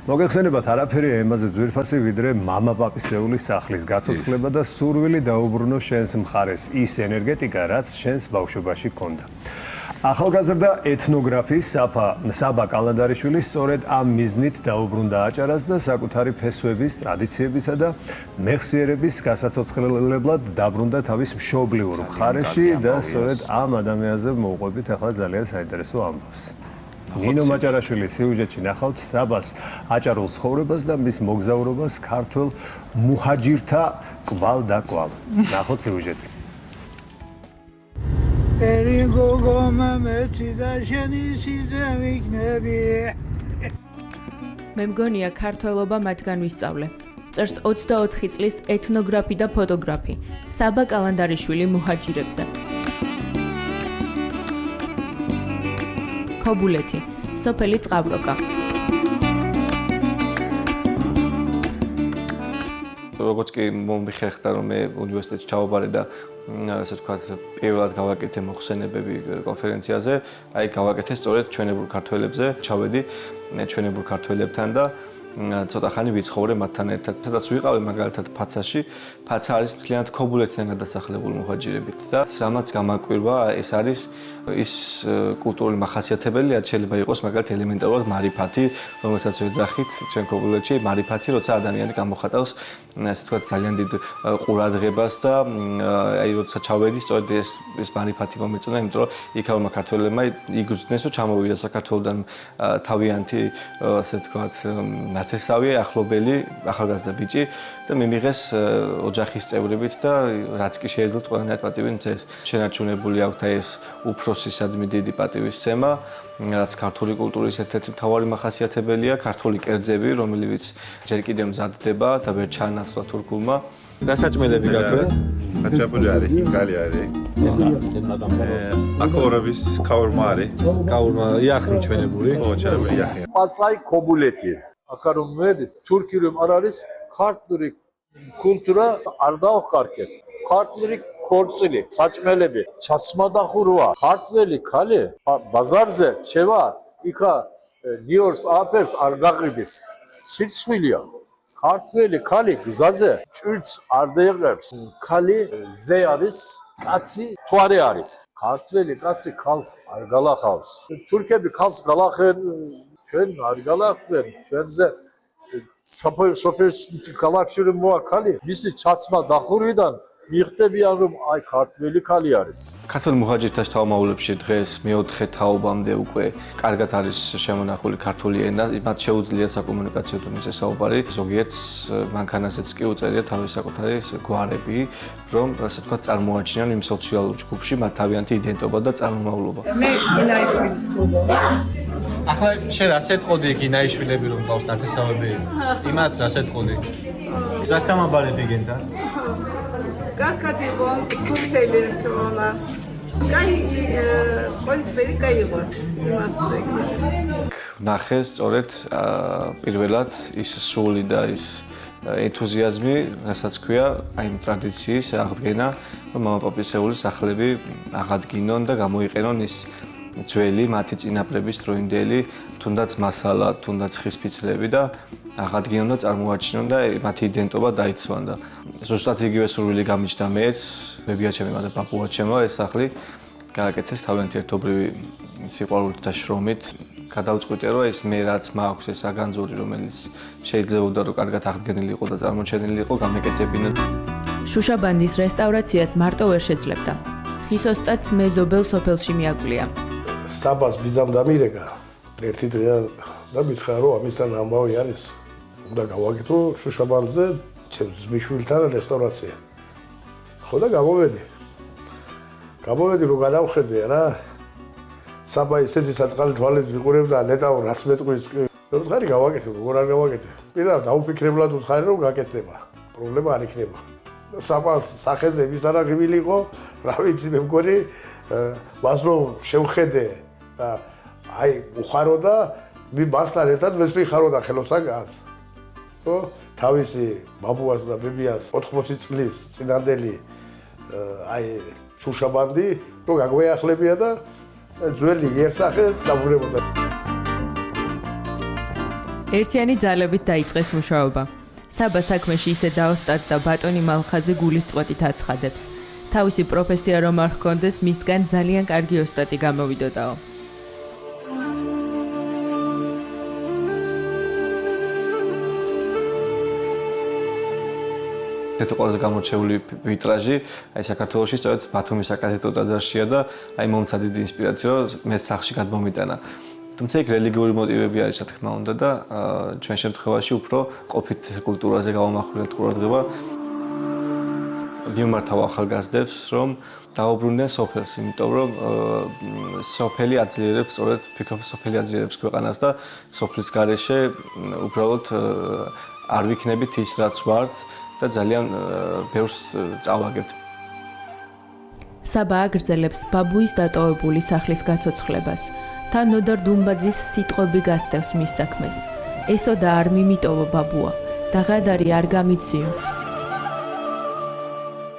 მოგეხსენებათ, არაფერი ემაზე ძვირფასი ვიდრე მამა პაპისეულის სახლის გაცოცხლება და სურვილი დაუბრუნო შენს მხარეს ის ენერგეტიკა, რაც შენს ბავშვობაში ჰქონდა. ახალგაზრდა ეთნოგრაფი საბა კალანდარიშვილი სწორედ ამ მიზნით დაუბრუნდა აჭარას და საკუთარი ფესვების, ტრადიციებისა და მეხსიერების გასაცოცხლებლად დაბრუნდა თავის მშობლიურ მხარეში და სწორედ ამ ადამიანზე მოვყვებით ახლა ძალიან საინტერესო ამბავს. ნინო მაჭარაშვილის სიუჟეტში ნახავთ საბას აჭარულ ცხოვრებას და მის მოგზაურობას ქართველ მუჰაჯირთა კვალ და კვალ. ნახოთ სიუჟეტი. მე მგონია ქართველობა მათგან ვისწავლე. წერს 24 წლის ეთნოგრაფი და ფოტოგრაფი საბა კალანდარიშვილი მუჰაჯირებზე. ქობულეთი, სოფელი წყავროკა. როგორც კი მომიხერხდა რომ მე უნივერსიტეტში ჩავაბარე და ასე ვთქვათ, პირველად გავაკეთე მოხსენებები კონფერენციაზე, აი გავაკეთე სწორედ ჩვენებურ ქართველებზე, ჩავედი ჩვენებურ ქართველებთან და ცოტა ხანი ვიცხოვრე მათთან ერთად. სადაც ვიყავი მაგალითად ფაცაში, ფაცა არის მთლიანად ქობულეთიდან გადასახლებული მუჰაჯირებით და რამაც გამაკვირვა, ეს არის ის კულტურული მახასიათებელი, რაც შეიძლება იყოს მაგალითად ელემენტარულად მარიფათი, რომელსაც ვეძახით ჩვენ ქობულეთში, მარიფათი, როცა ადამიანი გამოხატავს, ასე ვთქვათ, ძალიან დიდ ყურადღებას და აი როცა ჩავედი, სწორედ ეს მარიფათი მომეწონა, იმიტომ რომ იქაურმა ქართველებმა იგრძნეს, რომ ჩამოვიდა საქართველოდან თავიანთი, ასე ვთქვათ, ნათესავი, ახლობელი, ახალგაზრდა ბიჭი და მიმიღეს ოჯახის წევრებით და რაც კი შეიძლება ყველანაირად პატივი მცეს. შენარჩუნებული აქვს ეს უფროსისადმი დიდი პატივისცემა, რაც ქართული კულტურის ერთ-ერთი მთავარი მახასიათებელია, ქართული კერძები, რომელიც ჯერ კიდევ მზადდება და ვერ ჩაანაცვლა თურქულმა. რა საჭმელები გაქვთ? ხაჭაპური არის, კალი არის. აკორების ქაურმა არის. კაურმა იახი ჩვენებული. ო, ჩვენებული იახი. პასაი ქობულეთი. აქა რომ მედი თურქი რომ არ არის ქართული კულტურა არ დავხარკეთ. ქართული ქორწილი, საჭმელები, ჩასმადახურვა, ქართველი ქალი ბაზარზე შევა, იქა ნიორს აფერს არ გაყიდის. სიცხვილია. ქართველი ქალი გზაზე ჭვირთს არ დაიღებს. ქალი ზე არის, კაცი თვარე არის. ქართველი კაცი ქალს არ გალახავს. თურქები ქალს გალახენ, ჩვენ არ გალახჩვენ. ჩვენზე სოფლის ქალაქში რომ მოაქალი, მისი ჩაცმა დახურვიდან მიხდებიან რომ აი ქართველი ქალი არის. ქართულ მუჰაჯირთა შთამომავლებში დღეს მეოთხე თაობამდე უკვე კარგად არის შემონახული ქართული ენა, მათ შეუძლია საკომუნიკაციო დონეზე საუბარი. ზოგიერთს მანქანაზეც კი უწერია თავის საკუთარი გვარები, რომ ასე ვთქვათ, წარმოაჩინონ იმ სოციალურ ჯგუფში მათ თავიანთი იდენტობა და წარმომავლობა. მე გინაიშვილის კლუბობა. ახლა შენ რას ეთყოდი გინაიშვილები რომ ყავს ნათესავები? იმას რას ეთყოდი? რას დამაბარები გენთან? კარგად იყო, სულთელი თომა. კაი, პოლისფერი გაიღოს იმას ვეკი. ნახე სწორედ პირველად ის სული და ის ენთუზიაზმი, რასაც ქვია, აი იმ ტრადიციის აღდგენა, რომ მამა პაპისეულის სახლები აღადგინონ და გამოიყენონ ის ძველი მათი წინაპრების დროინდელი, თუნდაც მასალა, თუნდაც ხის ფიცლები და აღადგინონ და წარმოაჩინონ და მათი იდენტობა დაიცვან და ზუსტად იგივე სურვილი გამიჩნდა მეც, ბებია ჩემი და პაპუა ჩემო ეს სახლი გააკეთეს თავიანთი ერთობრივი სიყვარულით და შრომით. გადავწყვიტე რომ ეს მე რაც მაქვს ეს აგანძური, რომელიც შეიძლებოდა რომ კარგად აღდგენილი იყო და წარმოჩენილი იყო, გამეკეთებინა. შუშაბანდის რესტავრაციას მარტო ვერ შეძლებდა. ხის ოსტატს მეზობელ სოფელში მიაკვლია. საბას ბიძამ დამირეკა ერთი დღე და მითხრა რომ ამისთან ამბავი არის. უნდა გავაკეთო შუშაბანძზე მიშვილთან რესტავრაცია. ხო და გამოვედი რომ გადავხედე რა. საბა ისეთი საწყალი თვალით ვიყურებდა ნეტავ რას მეტყვის. ვთხარი გავაკეთე, როგორ არ გავაკეთე. პირდა დაუფიქრებლად ვთხარი რომ გაკეთდება. პრობლემა არ იქნება. საბას სახეზე ვის დარაღივილი იყო, რა ვიცი მე მგონი მას რომ შევხედე და აი უხარო და მასთან ერთად მეც ვიხარო და ხელოსაგანს. ხო, თავისი ბაბუას და ბებიას 80 წლის წინანდელი აი შუშაბანდი რომ გაგვეახლებია და ძველი იერსახე დაბრუნებოდა. ერთიანი ძალებით დაიწყეს მუშაობა. საბა საქმეში ისე დაოსტატ და ბატონი მალხაზი გულის წვეტით აცხადებს. თავისი პროფესია რომ არ ჰქონდეს, მისგან ძალიან კარგი ოსტატი გამოვიდოდაო. ეს ყველაზე გამორჩეული ვიტრაჟი, აი საქართველოში სწორედ ბათუმის საკათედრო ტაძარშია და აი მომცა დიდი ინსპირაცია მეც სახში გადმომიტანა. თუმცა იქ რელიგიური მოტივები არის, რა თქმა უნდა და ჩვენ შემთხვევაში უფრო ყოფით კულტურაზე გავამახვილეთ ყურადღება. მიმართავ ახალგაზრდებს, რომ დაუბრუნდნენ სოფელს, იმიტომ რომ სოფელი აძლიერებს, სწორედ ფიქრობ, სოფელი აძლიერებს ქვეყანას და სოფლის გარეშე უბრალოდ არ ვიქნებით ის, რაც ვართ და ძალიან ბევრს წავაგებთ. საბა აგრძელებს ბაბუის დატოვებული სახლის გაცოცხლებას. თან ნოდარ დუმბაძის სიტყვები გასდევს მის საქმეს. ესო და არ მიმიტოვო ბაბუა და ღადარი არ გამიციო.